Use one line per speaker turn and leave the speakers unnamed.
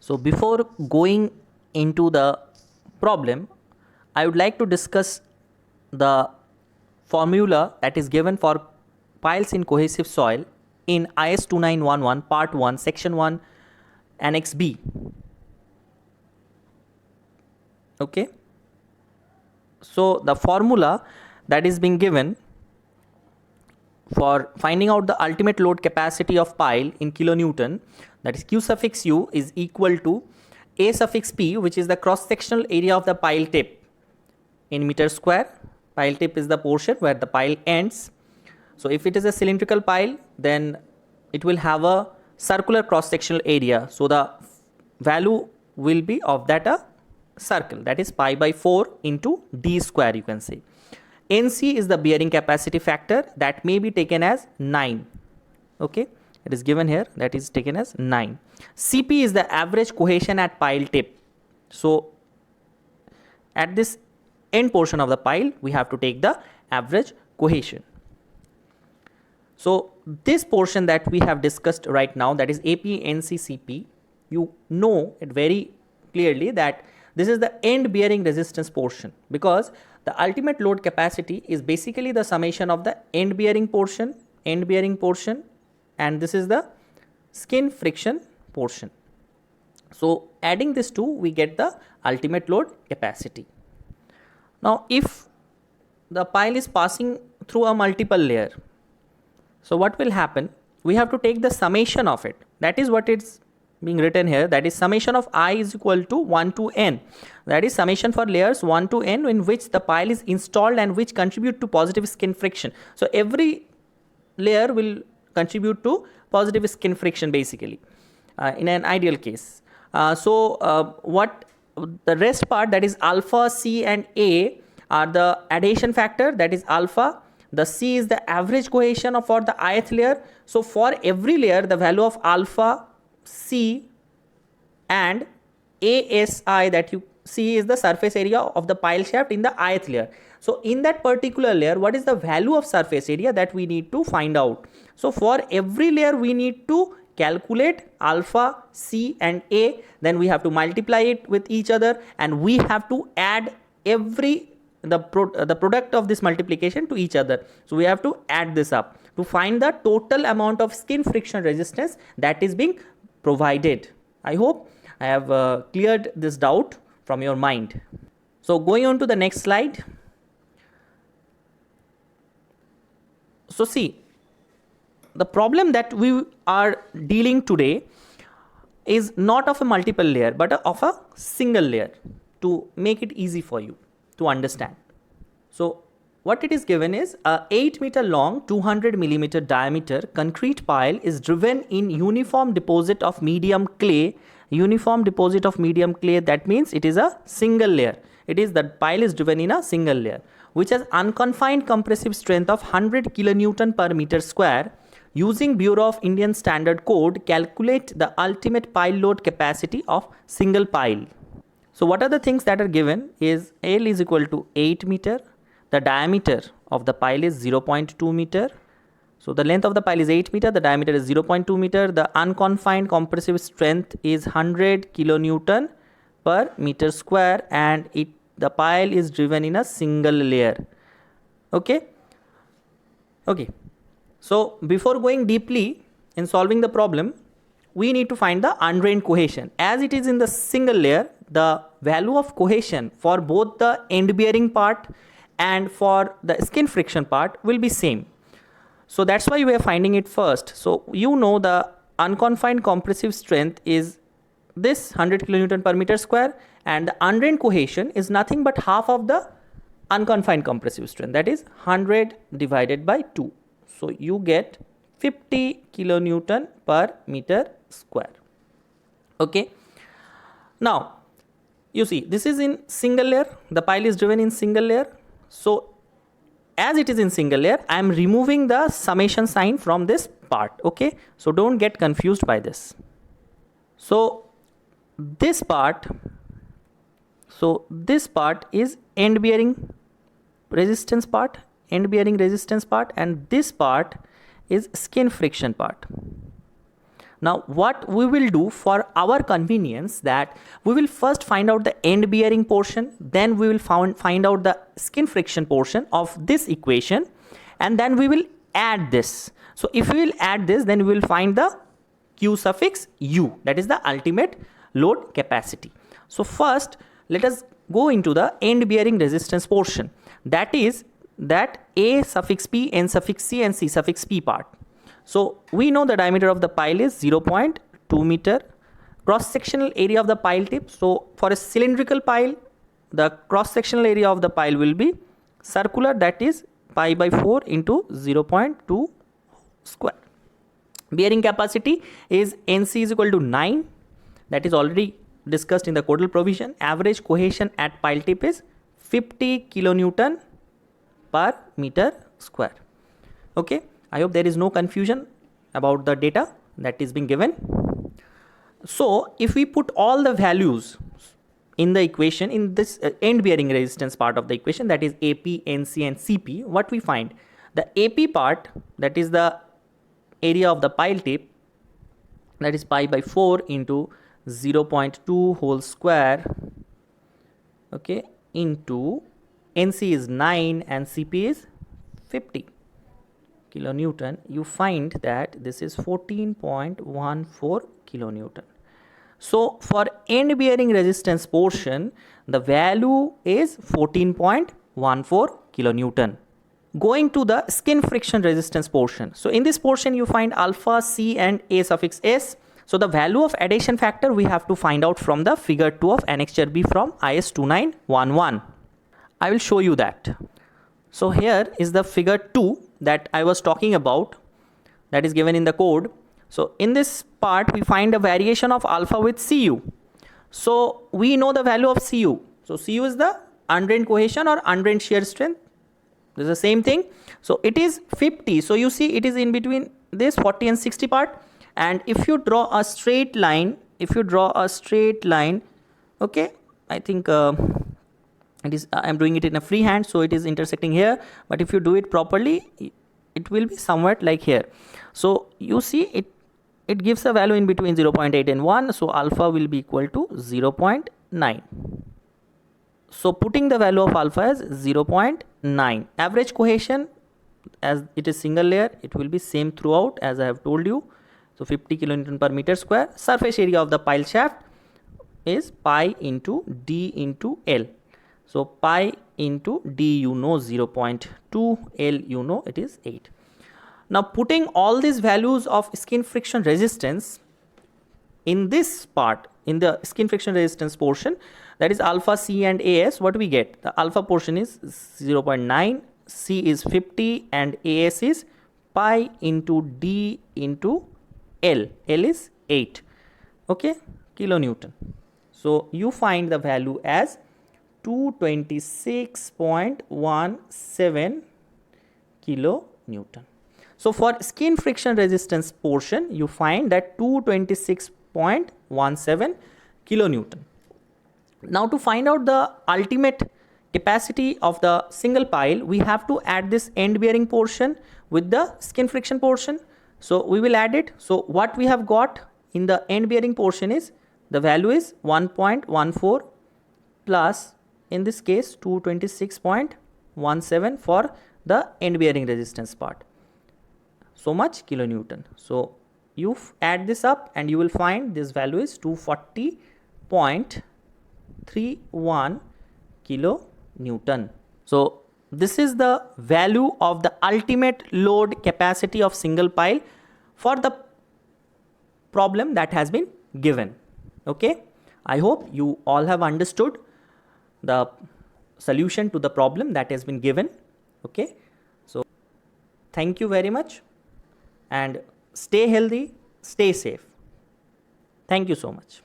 So before going into the problem, I would like to discuss the formula that is given for piles in cohesive soil in IS 2911 part 1 section 1 annex B. Okay, so the formula that is being given for finding out the ultimate load capacity of pile in kilonewton, that is Q suffix U is equal to A suffix P, which is the cross sectional area of the pile tip in meter square. Pile tip is the portion where the pile ends. So if it is a cylindrical pile, then it will have a circular cross sectional area. So the value will be of that a circle, that is pi by 4 into d square, you can say. NC is the bearing capacity factor, that may be taken as 9. Okay, it is given here, that is taken as 9. CP is the average cohesion at pile tip. So at this end portion of the pile, we have to take the average cohesion. So this portion that we have discussed right now, that is AP, NC, CP, you know it very clearly that this is the end bearing resistance portion, because the ultimate load capacity is basically the summation of the end bearing portion, and this is the skin friction portion. So adding this two, we get the ultimate load capacity. Now if the pile is passing through a multiple layer, so what will happen? We have to take the summation of it. That is what it's being written here, that is summation of I is equal to 1 to n, that is summation for layers 1 to n in which the pile is installed and which contribute to positive skin friction. So every layer will contribute to positive skin friction basically in an ideal case. What the rest part, that is alpha, C and A, are the adhesion factor, that is alpha. The C is the average cohesion for the ith layer. So for every layer, the value of alpha, C and ASI that you see is the surface area of the pile shaft in the ith layer. So in that particular layer, what is the value of surface area that we need to find out? So for every layer, we need to calculate alpha, C and A, then we have to multiply it with each other, and we have to add the product of this multiplication to each other. So we have to add this up to find the total amount of skin friction resistance that is being provided. I hope I have cleared this doubt from your mind. So going on to the next slide. So see, the problem that we are dealing today is not of a multiple layer but of a single layer, to make it easy for you to understand. So what it is given is a 8 meter long 200 millimeter diameter concrete pile is driven in uniform deposit of medium clay. That means it is a single layer. The pile is driven in a single layer which has unconfined compressive strength of 100 kilonewton per meter square. Using Bureau of Indian Standard Code, calculate the ultimate pile load capacity of single pile. So what are the things that are given is L is equal to 8 meter. The diameter of the pile is 0.2 meter. So the length of the pile is 8 meter. The diameter is 0.2 meter. The unconfined compressive strength is 100 kilonewton per meter square, and the pile is driven in a single layer. Okay. So before going deeply in solving the problem, we need to find the undrained cohesion. As it is in the single layer, the value of cohesion for both the end bearing part and for the skin friction part will be same. So that's why we are finding it first. So you know the unconfined compressive strength is this 100 kilonewton per meter square, and the undrained cohesion is nothing but half of the unconfined compressive strength, that is 100 divided by 2. So you get 50 kilonewton per meter square. Okay. Now you see this is in single layer, the pile is driven in single layer. So as it is in single layer, I am removing the summation sign from this part. Okay, so don't get confused by this. So this part is end bearing resistance part, and this part is skin friction part. Now what we will do for our convenience, that we will first find out the end bearing portion, then we will find out the skin friction portion of this equation, and then we will add this. So if we will add this, then we will find the Q suffix U, that is the ultimate load capacity. So first let us go into the end bearing resistance portion, that is that A suffix P, N suffix C and C suffix P part. So we know the diameter of the pile is 0.2 meter. Cross sectional area of the pile tip, so for a cylindrical pile, the cross sectional area of the pile will be circular, that is pi by 4 into 0.2 square. Bearing capacity is NC is equal to 9, that is already discussed in the codal provision. Average cohesion at pile tip is 50 kilonewton per meter square. Okay, I hope there is no confusion about the data that is being given. So if we put all the values in the equation, in this end bearing resistance part of the equation, that is AP, NC and CP, what we find? The AP part, that is the area of the pile tip, that is pi by 4 into 0.2 whole square, okay, into NC is 9 and CP is 50 kilonewton. You find that this is 14.14 kilonewton. So for end bearing resistance portion, the value is 14.14 kilonewton. Going to the skin friction resistance portion. So in this portion you find alpha, C and A suffix S. So the value of adhesion factor we have to find out from the figure 2 of annexure B from IS 2911. I will show you that. So here is the figure 2 that I was talking about, that is given in the code. So in this part we find a variation of alpha with Cu. So we know the value of Cu. So Cu is the undrained cohesion or undrained shear strength. This is the same thing. So it is 50. So you see it is in between this 40 and 60 part. And if you draw a straight line, okay, I think it is, I am doing it in a free hand, so it is intersecting here, but if you do it properly, it will be somewhat like here. So you see it gives a value in between 0.8 and 1, so alpha will be equal to 0.9. So putting the value of alpha as 0.9. Average cohesion, as it is single layer, it will be same throughout as I have told you. So 50 kilonewton per meter square. Surface area of the pile shaft is pi into D into L. So pi into D you know 0.2, L you know it is 8. Now putting all these values of skin friction resistance in this part, in the skin friction resistance portion, that is alpha, C and AS, what we get? The alpha portion is 0.9, C is 50 and AS is pi into D into L. L is 8, okay, kilonewton. So you find the value as 226.17 kilonewton. So for skin friction resistance portion, you find that 226.17 kilonewton. Now to find out the ultimate capacity of the single pile, we have to add this end bearing portion with the skin friction portion. So we will add it. So what we have got in the end bearing portion is the value is 1.14 plus, in this case 226.17 for the end bearing resistance part. So much kilonewton. So you add this up and you will find this value is 240.31 kilonewton. So this is the value of the ultimate load capacity of single pile for the problem that has been given. Okay, I hope you all have understood the solution to the problem that has been given. Okay, so thank you very much and stay healthy, stay safe. Thank you so much.